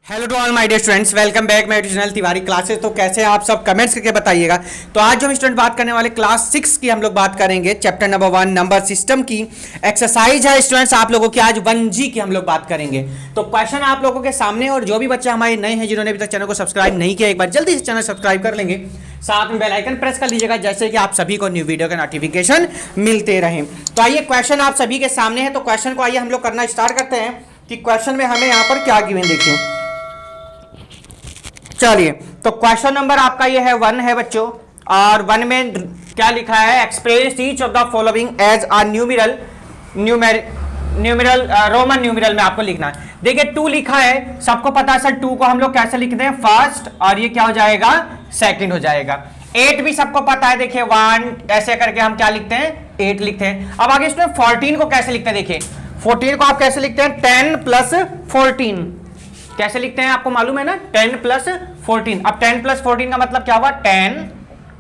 Hello to all my dear students, welcome back my channel Tiwari classes. तो कैसे हैं आप सब, कमेंट्स करके बताइएगा। तो आज जो हम स्टूडेंट बात करने वाले क्लास 6 की हम लोग बात करेंगे, चैप्टर नंबर 1 नंबर सिस्टम की एक्सरसाइज है स्टूडेंट्स आप लोगों की। आज 1G की हम लोग बात करेंगे। तो क्वेश्चन आप लोगों के सामने, और जो भी बच्चे हमारे नए हैं जिन्होंने अभी तक चैनल को सब्सक्राइब नहीं किया, एक बार जल्दी से चैनल सब्सक्राइब कर लेंगे, साथ में बेल आइकन प्रेस कर लीजिएगा, जैसे कि आप सभी को न्यू वीडियो का नोटिफिकेशन मिलते रहे। तो आइए, क्वेश्चन आप सभी के सामने है, तो क्वेश्चन को आइए हम लोग करना स्टार्ट करते हैं कि क्वेश्चन में हमें यहाँ पर क्या गिवन देखिए। चलिए, तो क्वेश्चन नंबर आपका ये है 1 है बच्चों, और 1 में क्या लिखा है, express each of the following as a numeral Roman numeral में आपको लिखना है। देखिए 2 लिखा है, सबको पता है सर 2 को हम लोग कैसे लिखते हैं, फर्स्ट, और ये क्या हो जाएगा, सेकंड हो जाएगा। 8 भी सबको पता है, देखिए 1 ऐसे करके हम क्या लिखते हैं, 8 लिखते हैं। अब आगे इसमें 14 को कैसे लिखते हैं, देखिए 14 को आप कैसे लिखते हैं, 10 प्लस 14 कैसे लिखते हैं आपको मालूम है ना, 10 प्लस 14। अब 10 प्लस 14 का मतलब क्या हुआ, 10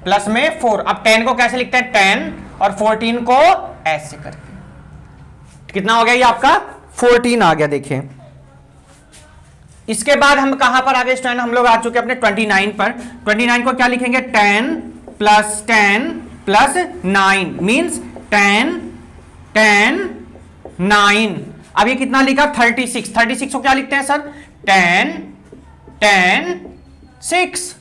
प्लस में 4। अब 10 को कैसे लिखते हैं, 10, और 14 को ऐसे करके कितना हो गया, ये आपका 14 आ गया। देखिए इसके बाद हम कहां पर आगे स्टूडेंट, हम लोग आ चुके अपने 29 पर। 29 को क्या लिखेंगे, 10 प्लस 10 प्लस 9 मीन्स 10 10 9। अब ये कितना लिखा, 36। 36 को क्या लिखते हैं सर, 10 10 6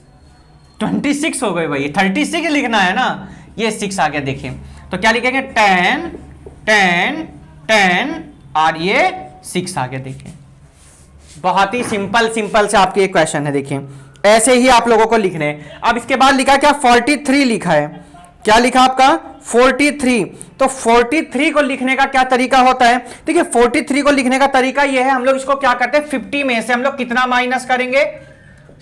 26 हो गए भाई, 36 लिखना है ना, ये 6 आ गया। देखिए तो क्या लिखेंगे, 10 10 10 और ये 6 आ गया। देखिए बहुत ही सिंपल से आपके ये क्वेश्चन है। देखिए ऐसे ही आप लोगों को लिखने हैं। अब इसके बाद लिखा क्या, 43 लिखा है। क्या लिखा आपका, 43। तो 43 को लिखने का क्या तरीका होता है, देखिए 43 को लिखने का तरीका यह है, हम लोग इसको क्या करते हैं, 50 में से हम लोग कितना माइनस करेंगे,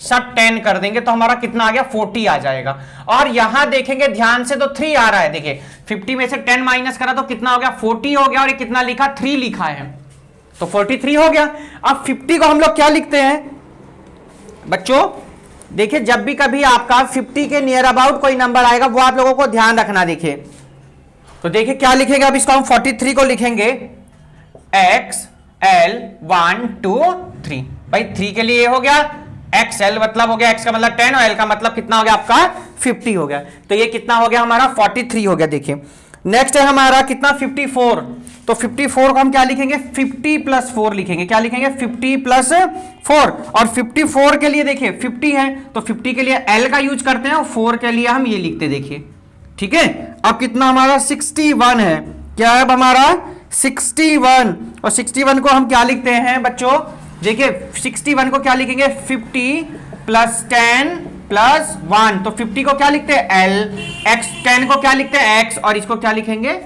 सब 10 कर देंगे, तो हमारा कितना आ गया, 40 आ जाएगा। और यहां देखेंगे ध्यान से तो 3 आ रहा है। देखिए 50 में से 10 माइनस करा तो कितना हो गया, 40 हो गया, और ये कितना लिखा, 3 लिखा है, तो 43 हो गया। अब 50 को हम लोग क्या लिखते हैं बच्चों, देखिए जब भी कभी आपका 50 के नियर अबाउट कोई नंबर आएगा, वो आप लोगों को ध्यान रखना। देखिए तो देखिए क्या लिखेंगे, अब इसको हम 43 को लिखेंगे एक्स एल 1 2 3। भाई 3 के लिए हो गया, एक्स एल मतलब हो गया, एक्स का मतलब 10 और एल का मतलब कितना हो गया आपका, 50 हो गया। तो ये कितना हो गया हमारा, 43 हो गया। देखिए नेक्स्ट है हमारा कितना, 54। तो 54 को हम क्या लिखेंगे, 50 प्लस 4 लिखेंगे। क्या लिखेंगे, 50 प्लस 4। और 54 के लिए देखिए 50 है, तो 50 के लिए एल का यूज करते हैं, और 4 के लिए हम ये लिखते, देखिए ठीक है। अब कितना हमारा, 61 है। क्या है अब हमारा, 61। और 61 को हम क्या लिखते हैं बच्चों, देखिए 61 को क्या लिखेंगे, 50 प्लस 10 प्लस 1। तो 50 को क्या लिखते हैं, एल, एक्स, 10 को क्या लिखते हैं, एक्स, और इसको क्या लिखेंगे।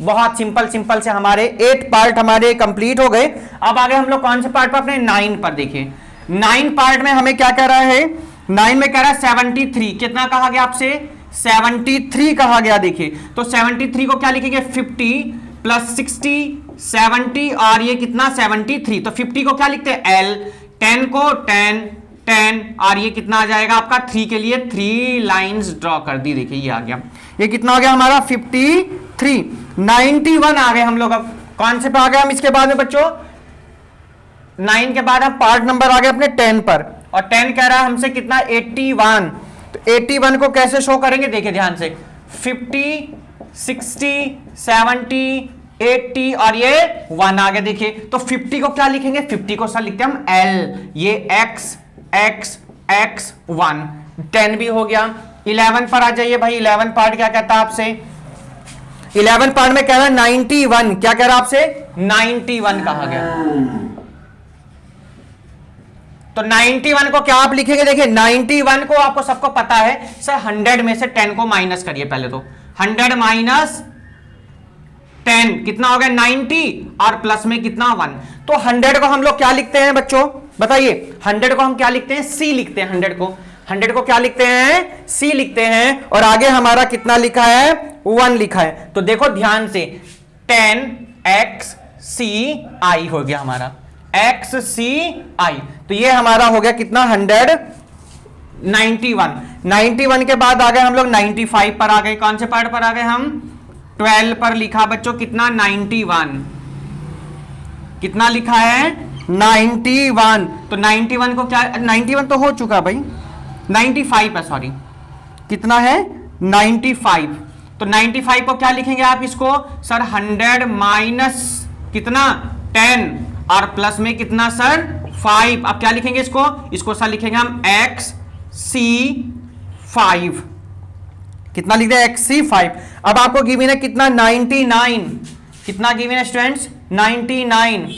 बहुत सिंपल से हमारे 8 पार्ट हमारे कंप्लीट हो गए। अब आगे हम लोग कौन से पार्ट पर, अपने 9 पर। देखिए 9 पार्ट में हमें क्या कह रहा है, 9 में कह रहा है 73। कितना कहा गया आपसे, 73 कहा गया। देखिए तो 73 को क्या लिखेंगे, 50 प्लस 60 70, और ये कितना 73। तो 50 को क्या लिखते हैं, एल, 10 को 10 10, और ये कितना आ जाएगा आपका, 3 के लिए 3 लाइंस ड्रॉ कर दी। देखिए ये आ गया, ये कितना हो गया हमारा, 53। 91 आ गए हम लोग। अब कौन से पे आ गए हम इसके बाद में बच्चों, 9 के बाद हम पार्ट नंबर आ गए अपने 10 पर, और 10 कह रहा है हमसे कितना, 81। तो 81 को कैसे शो करेंगे, देखिए ध्यान से, 50 60 70 80, और ये 1 आ गया। देखिए तो 50 को क्या लिखेंगे, 50 को सर लिखते हैं हम एल, ये एक्स एक्स एक्स 1। 10 भी हो गया। 11 पर आ जाइए भाई, 11 पार्ट क्या कहता है आपसे, 11 पार्ट में कह रहा है 91। क्या कह रहा है आपसे, 91 कहा गया। तो 91 को क्या आप लिखेंगे, देखिए 91 को आपको सबको पता है सर, 100 में से 10 को माइनस करिए पहले। तो 100 माइनस 10 कितना हो गया, 90, और प्लस में कितना 1। तो 100 को हम लोग क्या लिखते हैं बच्चों, बताइए 100 को हम क्या लिखते हैं, सी लिखते हैं। 100 को क्या लिखते हैं, सी लिखते हैं। और आगे हमारा कितना लिखा है, 1 लिखा है। तो देखो ध्यान से, 10 एक्स सी आई हो गया हमारा, एक्स सी आई। तो ये हमारा हो गया कितना, 191। 91 के बाद आ गए हम लोग 95 पर आ गए। कौन से पार्ट पर आ गए हम, 12 पर लिखा बच्चों कितना, 91। कितना लिखा है, 91, तो 91 को क्या, 91 तो हो चुका भाई, 95 है, सॉरी कितना है 95, तो 95 को क्या लिखेंगे आप इसको सर 100 माइनस कितना 10 और प्लस में कितना सर 5, अब क्या लिखेंगे इसको सर लिखेंगे हम XC5, कितना लिख दिया XC5। अब आपको गिवन है कितना 99, कितना गिवन है स्टूडेंट्स 99,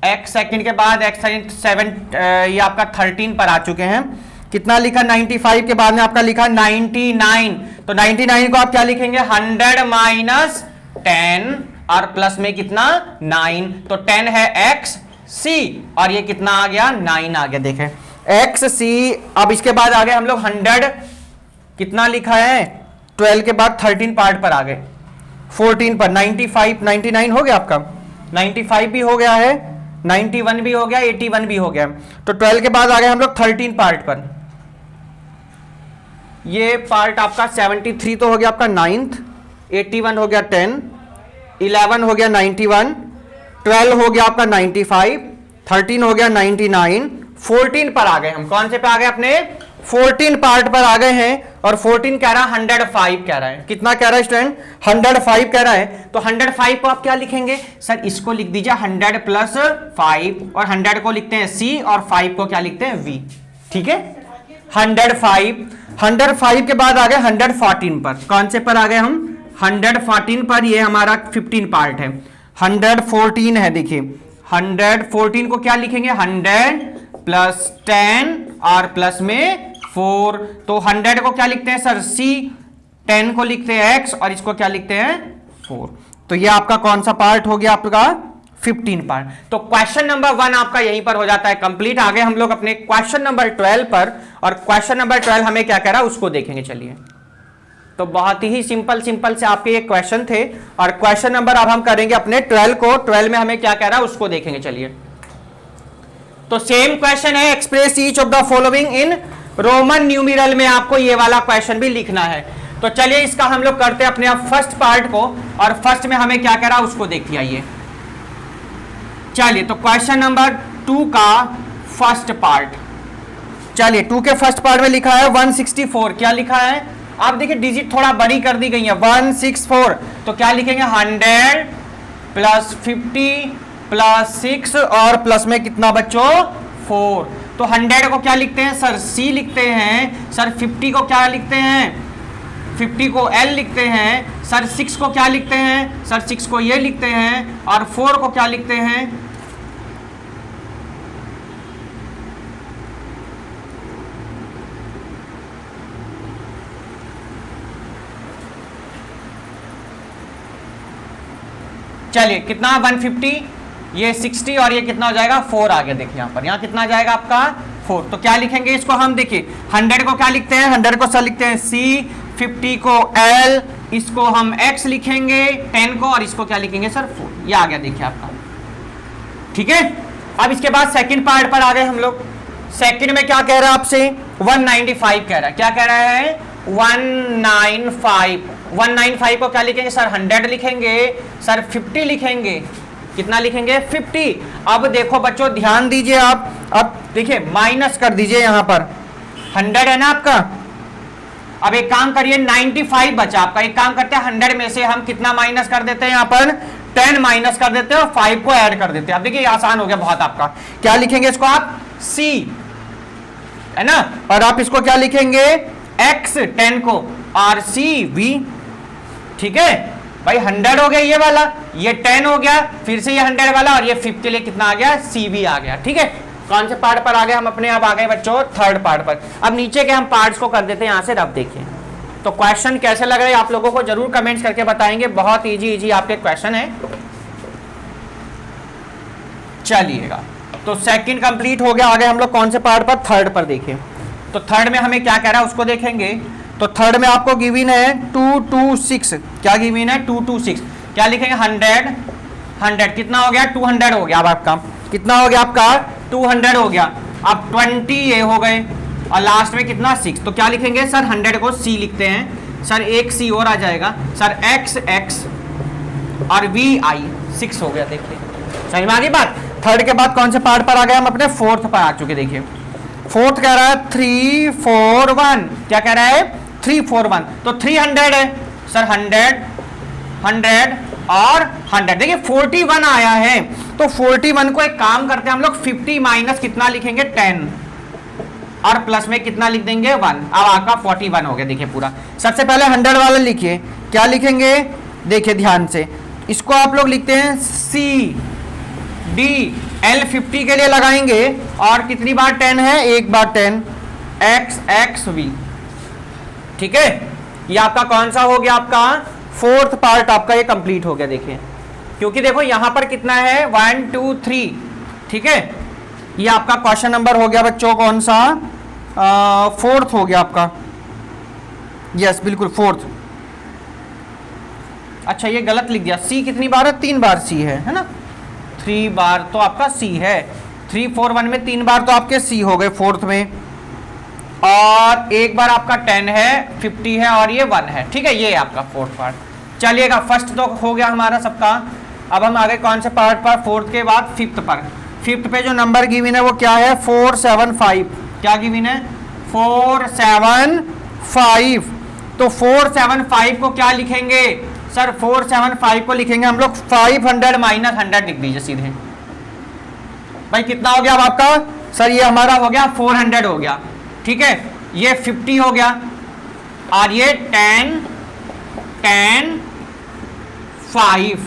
x सेकंड के बाद x सेकंड 7 ये आपका 13 पर आ चुके हैं, कितना लिखा 95 के बाद में आपका लिखा 99, तो 99 को आप क्या लिखेंगे 100 माइनस 10 और प्लस में कितना 9, तो 10 है XC और ये कितना आ गया 9 आ गया, देखें XC। अब इसके बाद आ गए हम लोग 100, कितना लिखा है 12 के बाद 13 पार्ट पर आ गए 14 पर, 95 99 हो गया आपका, 95 भी हो गया है, 91 भी हो गया, 81 भी हो गया, तो 12 के बाद आ गए हम लोग 13 पार्ट पर, ये पार्ट आपका 73 तो हो गया आपका 9th, 81 हो गया 10, 11 हो गया 91, 12 हो गया आपका 95, 13 हो गया 99, 14 पर आ गए हम, कौन से पे आ गए अपने 14 पार्ट पर आ गए हैं, और 14 कह रहा है 105 कह रहा है, कितना कह रहा है स्टूडेंट 105 कह रहा है, तो 105 को आप क्या लिखेंगे सर, इसको लिख दीजिए 100 प्लस 5, और 100 को लिखते हैं C और 5 को क्या लिखते हैं V, ठीक है 105 के बाद आ गए 114 पर, कौन से पर आ गए हम 114 पर, ये हमारा 15 पार्ट है, 114 है, देखिए 114 को क्या लिखेंगे 100 प्लस 10 और प्लस में 4, तो 100 को क्या लिखते हैं सर C, 10 को लिखते हैं X और इसको क्या लिखते हैं 4, तो ये आपका कौन सा पार्ट हो गया आपका 15 पार्ट। तो क्वेश्चन नंबर 1 आपका यहीं पर हो जाता है कंप्लीट। आगे हम लोग अपने क्वेश्चन नंबर 12 पर, और क्वेश्चन नंबर 12 हमें क्या कह रहा है उसको देखेंगे, चलिए। तो बहुत ही सिंपल से आपके ये क्वेश्चन थे, और क्वेश्चन नंबर अब हम करेंगे अपने 12 को, 12 में हमें क्या कह रहा है उसको देखेंगे, चलिए। तो सेम क्वेश्चन है, express each of the following in Roman numeral में आपको ये वाला क्वेश्चन भी लिखना है। तो चलिए इसका हम लोग करते हैं अपने आप फर्स्ट पार्ट को, और फर्स्ट में हमें क्या कह रहा है उसको देखिए, आइए चलिए। तो क्वेश्चन नंबर 2 का फर्स्ट पार्ट, चलिए 2 के फर्स्ट पार्ट में लिखा है 164, क्या लिखा है आप देखिए, डिजिट थोड़ा बड़ी कर दी गई है 164, तो क्या लिखेंगे 100 प्लस 50 प्लस 6 और प्लस में कितना बच्चों 4, तो 100 को क्या लिखते हैं सर C लिखते हैं, सर 50 को क्या लिखते हैं 50 को L लिखते हैं, सर 6 को क्या लिखते हैं सर 6 को ये लिखते हैं, और 4 को क्या लिखते हैं चलिए कितना 150, ये 60 और ये कितना हो जाएगा 4 आ गया, देखिए यहाँ पर, यहाँ कितना आ जाएगा आपका 4, तो क्या लिखेंगे इसको हम, देखिए 100 को क्या लिखते हैं 100 को सर लिखते हैं C, 50 को L, इसको हम X लिखेंगे 10 को, और इसको क्या लिखेंगे सर 4, ये आ गया देखिए आपका, ठीक है। अब इसके बाद सेकंड पार्ट पर आ गए हम लोग। सेकंड में क्या कह रहा है आपसे 195 कह रहा है, क्या कह रहा है 195 को क्या लिखेंगे सर 100 लिखेंगे, सर 50 लिखेंगे, कितना लिखेंगे 50। अब देखो बच्चों ध्यान दीजिए आप, अब देखिए माइनस कर दीजिए, यहाँ पर 100 है ना आपका, अब एक काम करिए 95 बचा आपका, एक काम करते हैं 100 में से हम कितना माइनस कर देते हैं, यहाँ पर 10 माइनस कर देते हैं और 5 को ऐड कर देते हैं। अब देखिए आसान हो गया बहुत आपका, क्या लिखेंगे इसको आप C है ना, और आप इसको क्या लिखेंगे X 10 को और C V, ठीक है भाई 100 हो गया ये वाला, ये 10 हो गया, फिर से ये 100 वाला, और ये 50 के लिए कितना आ गया CV आ गया, ठीक है। कौन से पार्ट पर आ गए हम अपने, आप आ गए बच्चों थर्ड पार्ट पर। अब नीचे के हम पार्ट्स को कर देते हैं यहाँ से, अब देखिए तो क्वेश्चन कैसे लग रहे हैं आप लोगों को जरूर कमेंट्स करके बताएंगे, बहुत इजी आपके क्वेश्चन है। चलिएगा तो सेकंड कंप्लीट हो गया, आगे हम लोग कौन से पार्ट पर, थर्ड पर देखिए। तो थर्ड में हमें क्या कह रहा है उसको देखेंगे। तो थर्ड में आपको गिवन है 226, क्या गिवन है 226, क्या लिखेंगे 100 कितना हो गया 200 हो गया, अब आपका कितना हो गया आपका 200 हो गया, अब 20 ये हो गए, और लास्ट में कितना 6, तो क्या लिखेंगे सर 100 को C लिखते हैं, सर एक C और आ जाएगा, सर X और VI 6 हो गया, देखिए समझ में आ गई बात। थर्ड के बाद कौन से पार्ट पर आ गए हम? अपने फोर्थ पर आ चुके। देखिए फोर्थ कह रहा है 3 4 1, क्या कह रहा है? 3 4 1, तो 300 है सर, 100 100 और 100। देखिए 41 आया है, तो 41 को एक काम करते हैं हम लोग, 50 माइनस कितना लिखेंगे? 10, और प्लस में कितना लिख देंगे? 1। अब आपका 41 हो गया। देखिए पूरा, सबसे पहले 100 वाला लिखिए, क्या लिखेंगे? देखिए ध्यान से, इसको आप लोग लिखते हैं सी डी एल, 50 के लिए लगाएंगे, और कितनी बार 10 है? एक बार 10, एक्स एक्स वी। ठीक है, ये आपका कौन सा हो गया? आपका फोर्थ पार्ट आपका ये कंप्लीट हो गया। देखिए क्योंकि देखो यहां पर कितना है? 1 2 3। ठीक है, ये आपका क्वेश्चन नंबर हो गया बच्चों, कौन सा? फोर्थ हो गया आपका। यस बिल्कुल फोर्थ। अच्छा ये गलत लिख दिया, सी कितनी बार है? 3 बार सी है ना? 3 बार तो आपका सी है, 3 4 1 में 3 बार तो आपके सी हो गए फोर्थ में, और एक बार आपका 10 है, 50 है, और ये 1 है। ठीक है, ये आपका फोर्थ पार्ट। चलिएगा, फर्स्ट तो हो गया हमारा सबका। अब हम आगे कौन से पार्ट पर? फोर्थ के बाद फिफ्थ पर। फिफ्थ पे जो नंबर गिवन है वो क्या है? 475। क्या गिवन है? 475। तो 475 को क्या लिखेंगे सर? 475 को लिखेंगे हम लोग 500 माइनस 100 लिख दीजिए सीधे। भाई कितना हो गया अब आपका? सर ये हमारा हो गया 400 हो गया। ठीक है, ये 50 हो गया, और ये 10 10 5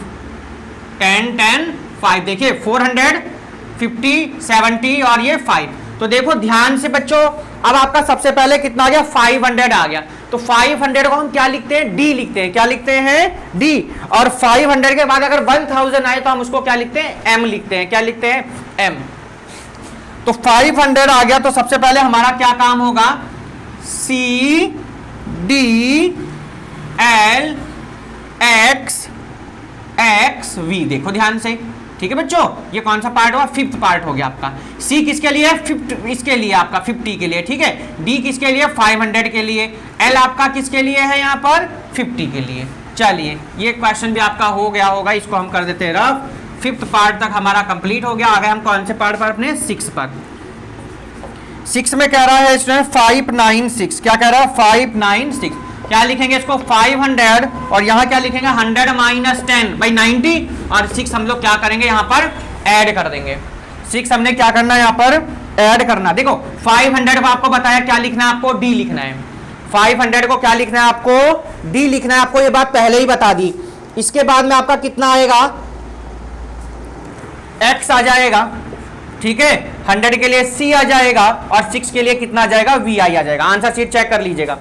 10 10 5। देखिए 400 50 70 और ये 5। तो देखो ध्यान से बच्चों, अब आपका सबसे पहले कितना आ गया? 500 आ गया। तो 500 को हम क्या लिखते हैं? डी लिखते हैं। क्या लिखते हैं? डी। और 500 के बाद अगर 1000 आए तो हम उसको क्या लिखते हैं? एम लिखते हैं। क्या लिखते हैं? एम। तो 500 आ गया, तो सबसे पहले हमारा क्या काम होगा? C D L X X V. देखो ध्यान से, ठीक है बच्चों, ये कौन सा पार्ट हुआ? फिफ्थ पार्ट हो गया आपका। सी किसके लिए? फिफ्थ, इसके लिए आपका 50 के लिए। ठीक है, डी किसके लिए? 500 के लिए। एल आपका किसके लिए है? यहाँ पर 50 के लिए। चलिए ये क्वेश्चन भी आपका हो गया होगा, इसको हम कर देते हैं रफ। फिफ्थ पार्ट तक हमारा कंप्लीट हो गया। आगे हम कौन से पार्ट पर? अपने 6 पर। 6 में कह रहा है स्टूडेंट 596। क्या कह रहा है? 596। क्या लिखेंगे इसको? 500, और यहाँ क्या लिखेंगे? 100 माइनस 10 बाई 90, और 6 हम लोग क्या करेंगे? यहाँ पर ऐड कर देंगे। 6 हमने क्या करना है? यहाँ पर ऐड करना। देखो 500 को आपको बताया क्या लिखना है? आपको डी लिखना है। 500 को क्या लिखना है? आपको डी लिखना है। आपको ये बात पहले ही बता दी। इसके बाद में आपका कितना आएगा? एक्स आ जाएगा। ठीक है, 100 के लिए सी आ जाएगा, और 6 के लिए कितना आ जाएगा? वी आई आ जाएगा। आंसर शीट चेक कर लीजिएगा,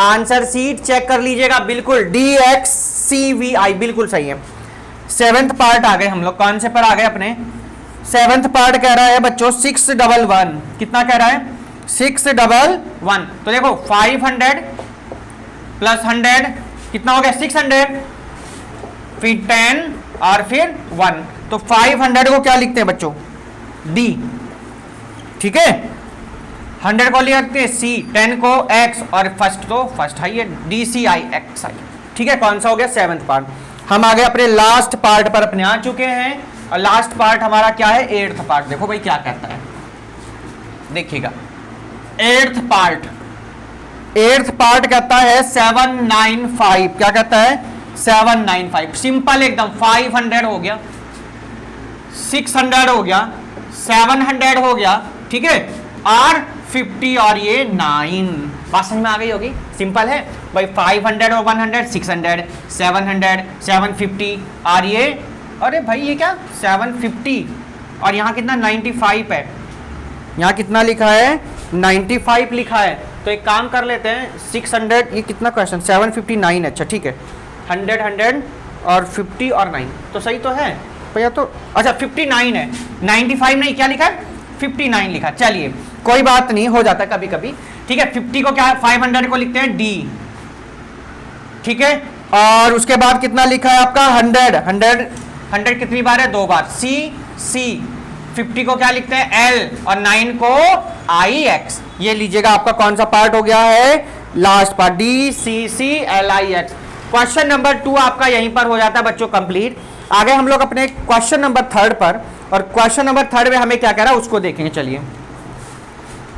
आंसर शीट चेक कर लीजिएगा। बिल्कुल डी एक्स सी वी आई, बिल्कुल सही है। 7th पार्ट आ गए हम लोग। कौन से पर आ गए? अपने 7th पार्ट कह रहा है बच्चों 611। कितना कह रहा है? 611। तो देखो 500 प्लस 100 कितना हो गया? 600, फिर 10 और फिर 1। तो 500 को क्या लिखते हैं बच्चों? डी। ठीक है, 100 को लिखते हैं सी, 10 को एक्स, और फर्स्ट तो फर्स्ट है ये डी सी आई एक्स आई। ठीक है, कौन सा हो गया? 7th part. हम आगे अपने लास्ट पार्ट पर अपने आ चुके हैं, और लास्ट पार्ट हमारा क्या है? 8th part. देखो भाई क्या कहता है, देखिएगा 8th पार्ट। 8th पार्ट कहता है 795। क्या कहता है? 795। सिंपल एकदम। 500 हो गया, 600 हो गया, 700 हो गया। ठीक है, और 50 और ये 9। बात समझ में आ गई होगी? सिंपल है भाई। 500 और 100, 600, 700, 750, और ये, अरे भाई ये क्या? 750, और यहाँ कितना? 95 है। यहाँ कितना लिखा है? 95 लिखा है। तो एक काम कर लेते हैं, 600, ये कितना क्वेश्चन? 759। अच्छा ठीक है, 100 100 और 50 और 9, तो सही तो है भैया। तो अच्छा 59 है, 95 नहीं, क्या लिखा है? 59 लिखा। चलिए कोई बात नहीं, हो जाता है कभी कभी। ठीक है, 50 को क्या है? 500 को लिखते हैं डी। ठीक है, और उसके बाद कितना लिखा है आपका? 100 100 100 कितनी बार है? 2 बार। सी सी। 50 को क्या लिखते हैं? एल, और 9 को आई एक्स। ये लीजिएगा आपका कौन सा पार्ट हो गया है? Last part, D C C L I X. Question number 2 आपका यहीं पर हो जाता है बच्चों कंप्लीट। आगे हम लोग अपने क्वेश्चन नंबर 3 पर और क्वेश्चन नंबर थर्ड में हमें क्या कह रहा है उसको देखेंगे। चलिए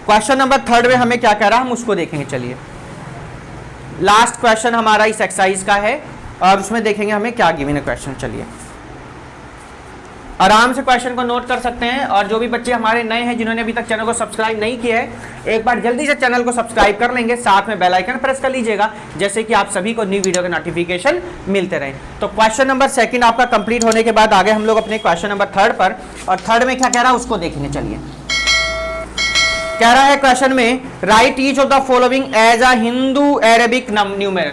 क्वेश्चन नंबर थर्ड में हमें क्या कह रहा है हम उसको देखेंगे। चलिए लास्ट क्वेश्चन हमारा इस एक्सरसाइज का है और उसमें देखेंगे हमें क्या गिवन है क्वेश्चन। चलिए आराम से क्वेश्चन को नोट कर सकते हैं, और जो भी बच्चे हमारे नए हैं जिन्होंने अभी तक चैनल को सब्सक्राइब नहीं किया है, एक बार जल्दी से चैनल को सब्सक्राइब कर लेंगे, साथ में बेल आइकन प्रेस कर लीजिएगा, जैसे कि आप सभी को न्यू वीडियो के नोटिफिकेशन मिलते रहे। तो क्वेश्चन नंबर सेकंड आपका कंप्लीट होने के बाद आगे हम लोग अपने क्वेश्चन नंबर थर्ड पर, और थर्ड में क्या कह रहा है उसको देखेंगे। चलिए कह रहा है क्वेश्चन में write each of the following as a Hindu Arabic numeral.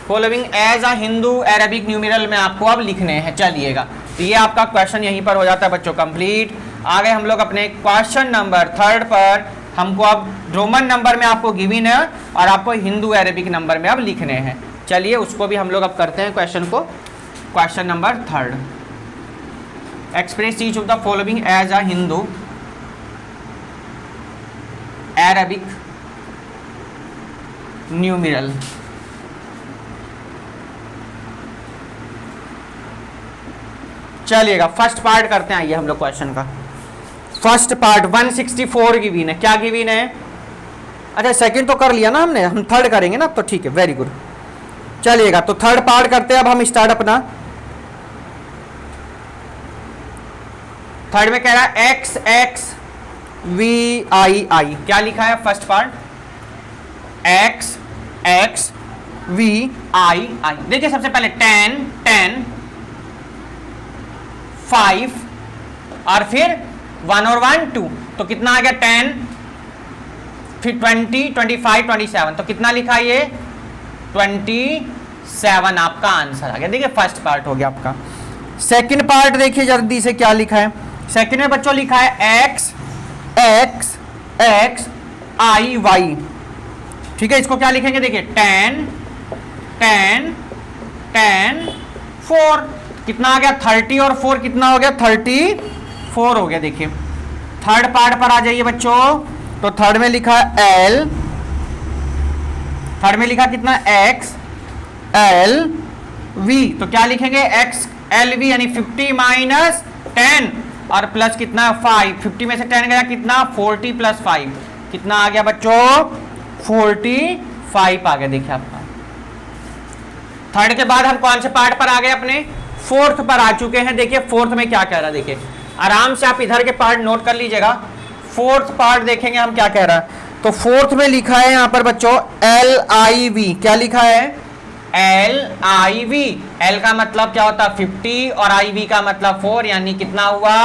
Following as a Hindu Arabic numeral में आपको अब लिखने हैं। चलिएगा तो ये आपका क्वेश्चन यहीं पर हो जाता है बच्चों कंप्लीट। आगे हम लोग अपने क्वेश्चन नंबर थर्ड पर, हमको अब रोमन नंबर में आपको गिवन है और आपको हिंदू अरेबिक नंबर में अब लिखने हैं। चलिए उसको भी हम लोग अब करते हैं क्वेश्चन को। Question number third, express each of the following as a Hindu Arabic numeral. चलिएगा फर्स्ट पार्ट करते हैं, आइए हम लोग क्वेश्चन का फर्स्ट पार्ट 164 गिवन है। क्या गिवन है? अच्छा सेकंड तो कर लिया ना हमने, हम थर्ड करेंगे ना, तो ठीक है, वेरी गुड। चलिएगा तो थर्ड पार्ट करते हैं अब हम स्टार्ट अपना। थर्ड में कह रहा है X X V I I. क्या लिखा है first part? X X V I I. देखिए सबसे पहले 10 10 5 और फिर 1 और 1 2, तो कितना आ गया 10, फिर 20 25 27, तो कितना लिखा ये 27 आपका आंसर आ गया। देखिए फर्स्ट पार्ट हो गया आपका। सेकंड पार्ट देखिए जल्दी से क्या लिखा है। सेकंड में बच्चों लिखा है एक्स एक्स एक्स आई वाई। ठीक है, इसको क्या लिखेंगे? देखिए 10 10 10 4, कितना आ गया 30 और 4 कितना हो गया 34 हो गया। देखिए थर्ड पार्ट पर आ जाइए बच्चों। तो थर्ड में लिखा एल, थर्ड में लिखा कितना एक्स एल वी, तो क्या लिखेंगे एक्स एल वी यानी 50 माइनस 10 और प्लस कितना 5। 50 में से 10 गया कितना 40 प्लस 5, कितना आ गया बच्चों 45 आ गया। देखिए आपका थर्ड के बाद हम कौन से पार्ट पर आ गए? अपने फोर्थ पर आ चुके हैं। देखिए फोर्थ में क्या कह रहा है, देखिए आराम से आप इधर के पार्ट नोट कर लीजिएगा। फोर्थ पार्ट देखेंगे हम क्या कह रहा है। तो फोर्थ में लिखा है यहां पर बच्चों एल आई वी। क्या लिखा है? L I V. एल का मतलब क्या होता है 50 और आई वी का मतलब 4, यानी कितना हुआ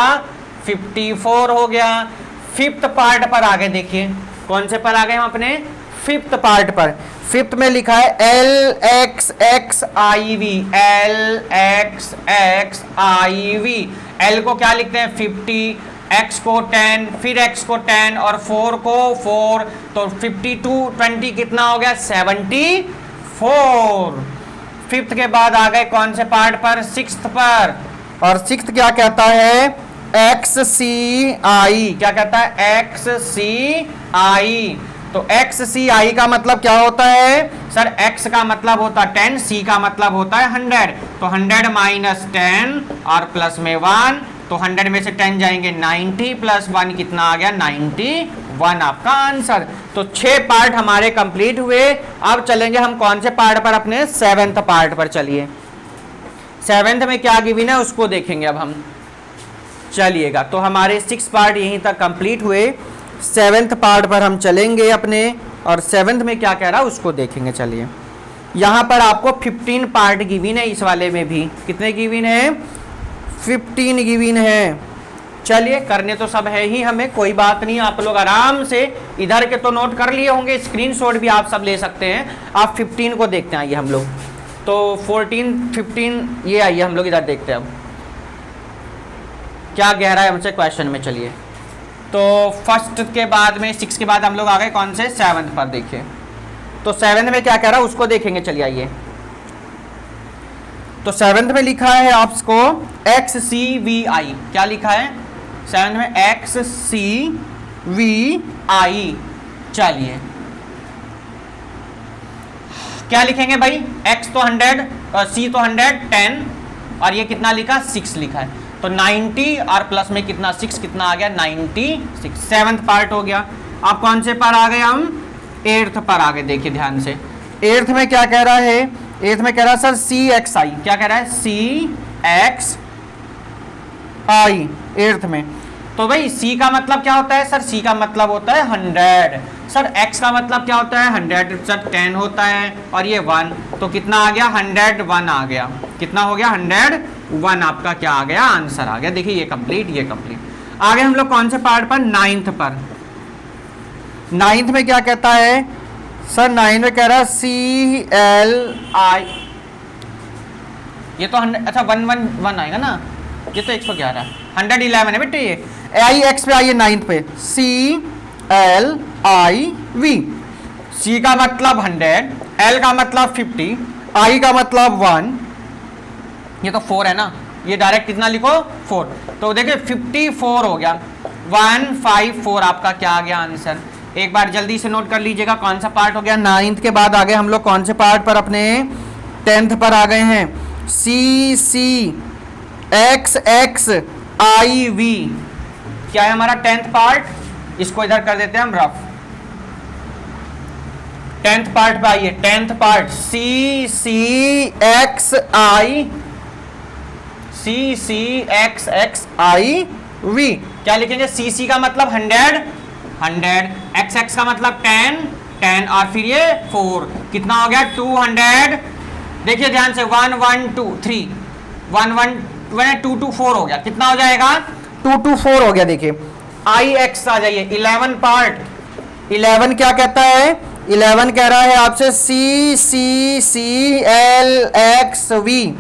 54 हो गया। फिफ्थ पार्ट पर आ गए। देखिए कौन से पर आ गए हम अपने फिफ्थ पार्ट पर। फिफ्थ में लिखा है L X X I V. L X X I V. L को क्या लिखते हैं 50, एक्स को 10, फिर एक्स को 10 और 4 को 4, तो 52 20 कितना हो गया 74। फिफ्थ के बाद आ गए कौन से पार्ट पर? सिक्स्थ पर। और सिक्स्थ क्या कहता है? एक्स सी आई। क्या कहता है? एक्स सी आई। तो एक्स सी आई का मतलब क्या होता है? सर एक्स का मतलब होता है 10, सी का मतलब होता है 100, तो 100 माइनस 10 और प्लस में 1, तो 100 में से 10 जाएंगे 90 प्लस 1 कितना आ गया 91 आपका आंसर। तो 6 पार्ट हमारे कंप्लीट हुए। अब चलेंगे हम कौन से पार्ट पर? अपने सेवेंथ पार्ट पर। चलिए सेवेंथ में क्या गिवन है उसको देखेंगे अब हम। चलिएगा तो हमारे 6 पार्ट यहीं तक कंप्लीट हुए। सेवेंथ पार्ट पर हम चलेंगे अपने, और सेवेंथ में क्या कह रहा है उसको देखेंगे। चलिए यहाँ पर आपको 15 पार्ट गिवन है। इस वाले में भी कितने गिवन है? 15 गिवन है। चलिए करने तो सब है ही हमें, कोई बात नहीं। आप लोग आराम से इधर के तो नोट कर लिए होंगे, स्क्रीनशॉट भी आप सब ले सकते हैं। आप 15 को देखते हैं, आइए हम लोग। तो 14 15 ये आइए हम लोग इधर देखते हैं अब क्या कह रहा है हमसे क्वेश्चन में। चलिए तो फर्स्ट के बाद में 6 के बाद हम लोग आ गए कौन से? सेवंथ पर। देखिए तो सेवंथ में क्या कह रहा है उसको देखेंगे। चलिए आइए। तो सेवंथ में लिखा है आपको एक्स सी वी आई। क्या लिखा है सेवंथ में? एक्स सी वी आई। चलिए क्या लिखेंगे भाई? एक्स तो 100 और सी तो 100 10, और ये कितना लिखा 6 लिखा है, तो 90 और प्लस में कितना 6, कितना आ गया 96। सेवंथ पार्ट हो गया। अब कौन से पर आ गए हम, 8th पर आ गए। देखिए ध्यान से 8th में क्या कह रहा है, 8th में कह रहा है सर CXI, क्या कह रहा है CXI 8th में। तो भाई C का मतलब क्या होता है सर, C का मतलब होता है 100। सर X का मतलब क्या होता है 100, सर 10 होता है, और ये 1, तो कितना आ गया 101 आ गया। कितना हो गया 101, आपका क्या आ गया आंसर आ गया। देखिए ये कंप्लीट, ये कंप्लीट। आगे हम लोग कौन से पार्ट पर, 9th पर। 9th में क्या कहता है सर, 9 में कह रहा है CLI, ये तो अच्छा 111 आएगा ना, ये तो 111 111 है बेटे। ये IX पे आइए 9th पे, CLIV। C का मतलब 100, L का मतलब 50, I का मतलब 1, ये तो 4 है ना, ये डायरेक्ट कितना लिखो 4, तो देखिए 54 हो गया, 154 आपका क्या आ गया आंसर। एक बार जल्दी से नोट कर लीजिएगा कौन सा पार्ट हो गया 9th के बाद आगे हम लोग कौन से पार्ट पर अपने 10th पर आ गए हैं, CCXXIV क्या है हमारा 10th पार्ट, इसको इधर कर देते हैं हम रफ। 10th पार्ट पे आइए, 10th पार्ट CCXXIV क्या लिखेंगे, CC का मतलब 100, XX का मतलब 10 और फिर ये 4, कितना हो गया 200। देखिए ध्यान से 1123 224 हो गया, कितना हो जाएगा 224 हो गया। देखिए IX आ जाइए, 11 पार्ट। 11 क्या कहता है, 11 कह रहा है आपसे CCCLXV,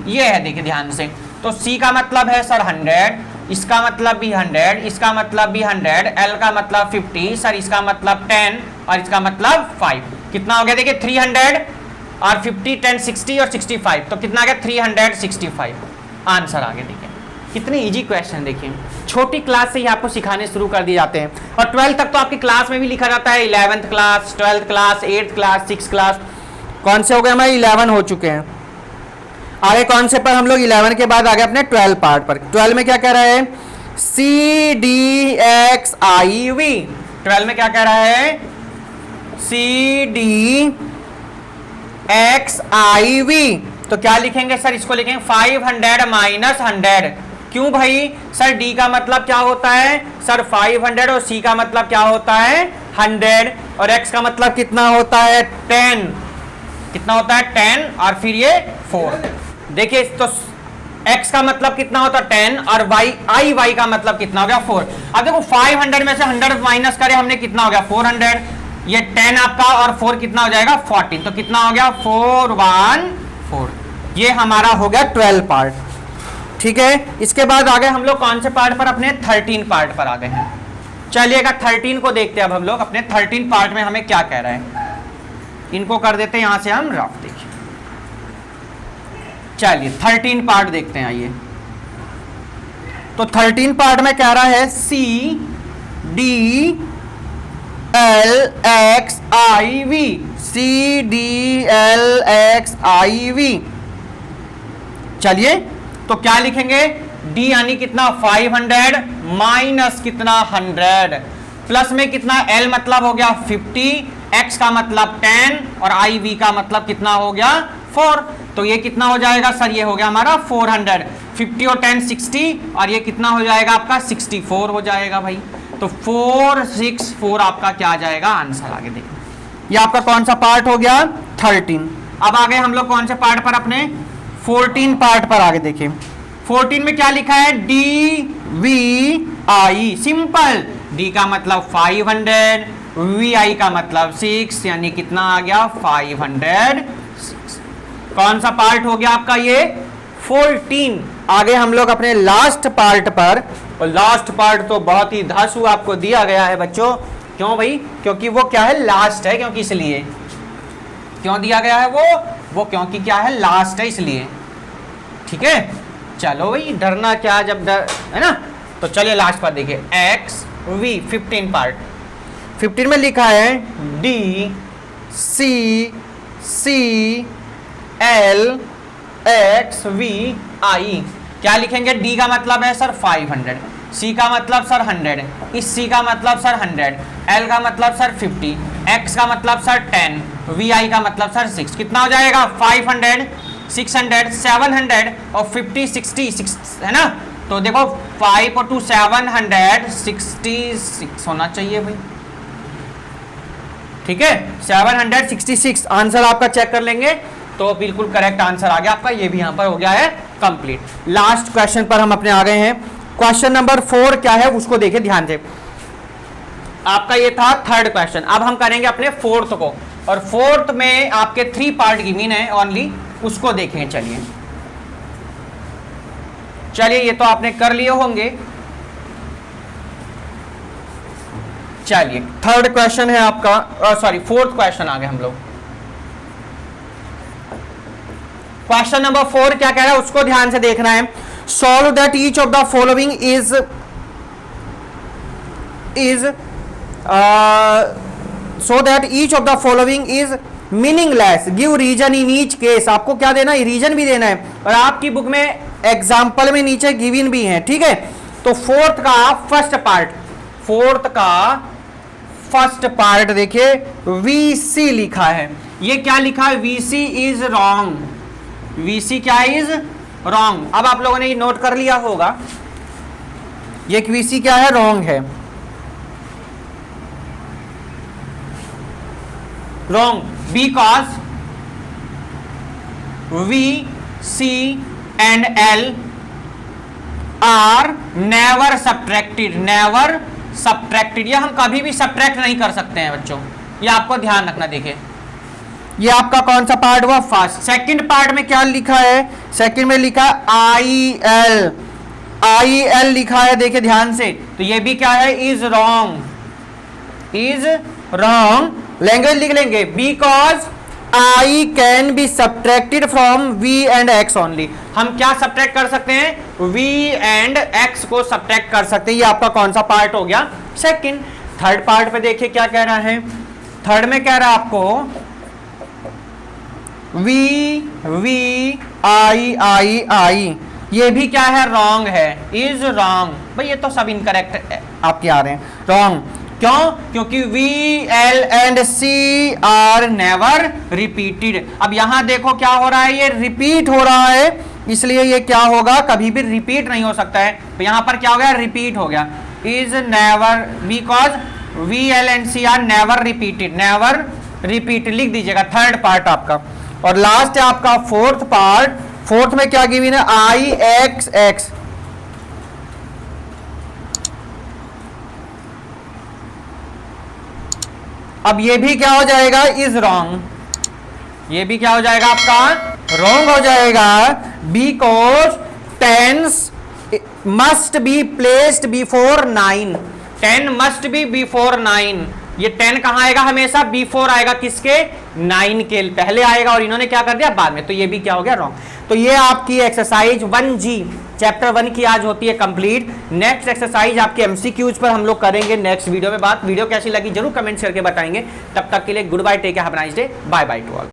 ये है। देखिए ध्यान से, तो C का मतलब है सर 100, इसका मतलब भी 100, इसका मतलब भी 100, L का मतलब 50, सर इसका मतलब 10 और इसका मतलब 5, कितना हो गया देखिए 300 और 50 10 60 और 65, तो कितना आ गया 365 आंसर आ गया। देखिए कितनी इजी क्वेश्चन, देखिए छोटी क्लास से ही आपको सिखाने शुरू कर दिए जाते हैं, और 12th तक तो आपकी क्लास में भी लिखा जाता है, 11th class, 12th class, 8th class, 6th class. कौन से हो गए हमारे 11 हो चुके हैं। आगे कौन से पर हम लोग 11 के बाद आगे अपने 12 पार्ट पर। 12 में क्या कह रहा है, CDXIV। 12 में क्या कह रहा है, CDXIV, तो क्या लिखेंगे सर, इसको लिखेंगे 500 माइनस 100। क्यों भाई सर, D का मतलब क्या होता है सर 500, और C का मतलब क्या होता है 100, और X का मतलब कितना होता है 10, कितना होता है 10 और फिर ये 4। देखिए तो X का मतलब कितना होता है 10 और Y का मतलब कितना हो गया 4। अब देखो 500 में से 100 माइनस करें हमने, कितना हो गया 400, ये 10 आपका और 4 कितना हो जाएगा 14, तो कितना हो गया 414। ये हमारा हो गया 12 पार्ट, ठीक है। इसके बाद आगे हम लोग कौन से पार्ट पर, अपने 13 पार्ट पर आ गए हैं। चलिएगा 13 को देखते हैं अब हम लोग, अपने 13 पार्ट में हमें क्या कह रहे हैं, इनको कर देते हैं यहां से हम रफ। देखिए चलिए 13 पार्ट देखते हैं, आइए। तो 13 पार्ट में कह रहा है CDLXIV। चलिए तो क्या लिखेंगे, D यानी कितना 500 माइनस कितना 100, प्लस में कितना L मतलब हो गया 50, X का मतलब 10 और IV का मतलब कितना हो गया 4, तो ये कितना हो जाएगा सर, ये हो गया हमारा 400, 50 और 10 60, और ये कितना हो जाएगा आपका 64 हो जाएगा भाई। तो 464 आपका क्या आ जाएगा आंसर। आगे देखिए ये आपका कौन सा पार्ट हो गया 13। अब आगे हम लोग कौन से पार्ट पर, अपने 14 पार्ट पर आगे देखिए। 14 में क्या लिखा है, DVI, सिंपल। D का मतलब 500, VI का मतलब 6, यानी कितना आ गया 506। कौन सा पार्ट हो गया आपका ये 14। आगे हम लोग अपने लास्ट पार्ट पर, और लास्ट पार्ट तो बहुत ही धांसू आपको दिया गया है बच्चों। क्यों भाई, क्योंकि वो क्या है लास्ट है, क्योंकि इसलिए क्यों दिया गया है वो क्योंकि क्या है लास्ट है इसलिए, ठीक है। चलो भाई डरना क्या, जब डर है ना, तो चलिए लास्ट पर देखिए XV 15 पार्ट। 15 में लिखा है DCXXIV C C L X V I. क्या लिखेंगे? डी का मतलब है सर 500, सी का मतलब सर 100, इस सी का मतलब सर 100, एल का मतलब सर 50, एक्स का मतलब सर 10, वी आई का मतलब सर 6। कितना हो जाएगा? 500, 600, 700 और 50, 66 है ना। तो देखो 5 और 2 766 होना चाहिए भाई, ठीक है 766 आंसर आपका चेक कर लेंगे तो बिल्कुल करेक्ट आंसर आ गया आपका। ये भी यहां पर हो गया है कंप्लीट। लास्ट क्वेश्चन पर हम अपने आ गए हैं। क्वेश्चन नंबर 4 क्या है उसको देखिए ध्यान से। आपका ये था थर्ड क्वेश्चन, अब हम करेंगे अपने फोर्थ को, और फोर्थ में आपके 3 पार्ट गिवन है ओनली, उसको देखें। चलिए ये तो आपने कर लिए होंगे। चलिए थर्ड क्वेश्चन है आपका, सॉरी फोर्थ क्वेश्चन आ गए हम लोग। क्वेश्चन नंबर 4 क्या कह रहा है उसको ध्यान से देखना है। Solve that each of the following is so that each of the following is meaningless, give reason in each case. आपको क्या देना है? रीजन भी देना है, और आपकी बुक में एग्जाम्पल में नीचे गिवन भी है, ठीक है। तो फोर्थ का फर्स्ट पार्ट देखिए, वीसी लिखा है। ये क्या लिखा है? VC is wrong. वीसी क्या इज? रॉन्ग। अब आप लोगों ने ये नोट कर लिया होगा, ये वीसी क्या है? रॉन्ग है। Wrong because V C and L are never subtracted. Never subtracted, ये हम कभी भी सब्ट्रैक्ट नहीं कर सकते हैं बच्चों, ये आपको ध्यान रखना। देखिए ये आपका कौन सा पार्ट हुआ? फर्स्ट। सेकंड पार्ट में क्या लिखा है? सेकंड में लिखा आई एल लिखा है, देखिए ध्यान से। तो ये भी क्या है? Is wrong. लैंग्वेज लिख लेंगे, because I can be subtracted from V and X only. हम क्या सब्ट्रैक्ट कर सकते हैं? वी एंड एक्स को सब्ट्रैक्ट कर सकते हैं। ये आपका कौन सा पार्ट हो गया? सेकंड। थर्ड पार्ट पे देखिए क्या कह रहा है। थर्ड में कह रहा है आपको वी आई, ये भी क्या है? रॉन्ग है, इज रॉन्ग। भाई ये तो सब इनकरेक्ट आपके आ रहे हैं, रॉन्ग। क्यों? क्योंकि V L and C are never repeated. अब यहां देखो क्या हो रहा है? ये रिपीट हो रहा है, इसलिए ये क्या होगा? कभी भी रिपीट नहीं हो सकता है। तो यहां पर क्या हो गया? रिपीट हो गया। Is never, because V L and C are never repeated. Never repeat लिख दीजिएगा, थर्ड पार्ट आपका। और लास्ट है आपका फोर्थ पार्ट। फोर्थ में क्या गिवन है? I X. अब ये भी क्या हो जाएगा? Is wrong. ये भी क्या हो जाएगा आपका? रॉन्ग हो जाएगा, because tens must be placed before 9। 10 must be before 9। ये 10 कहां आएगा? हमेशा बिफोर आएगा, किसके? 9 के पहले आएगा, और इन्होंने क्या कर दिया? बाद में। तो ये भी क्या हो गया? रॉन्ग। तो ये आपकी एक्सरसाइज 1G चैप्टर 1 की आज होती है कंप्लीट। नेक्स्ट एक्सरसाइज आपके एमसीक्यूज पर हम लोग करेंगे नेक्स्ट वीडियो में बात। वीडियो कैसी लगी जरूर कमेंट करके बताएंगे। तब तक के लिए goodbye, take care, have a nice day, bye bye to all.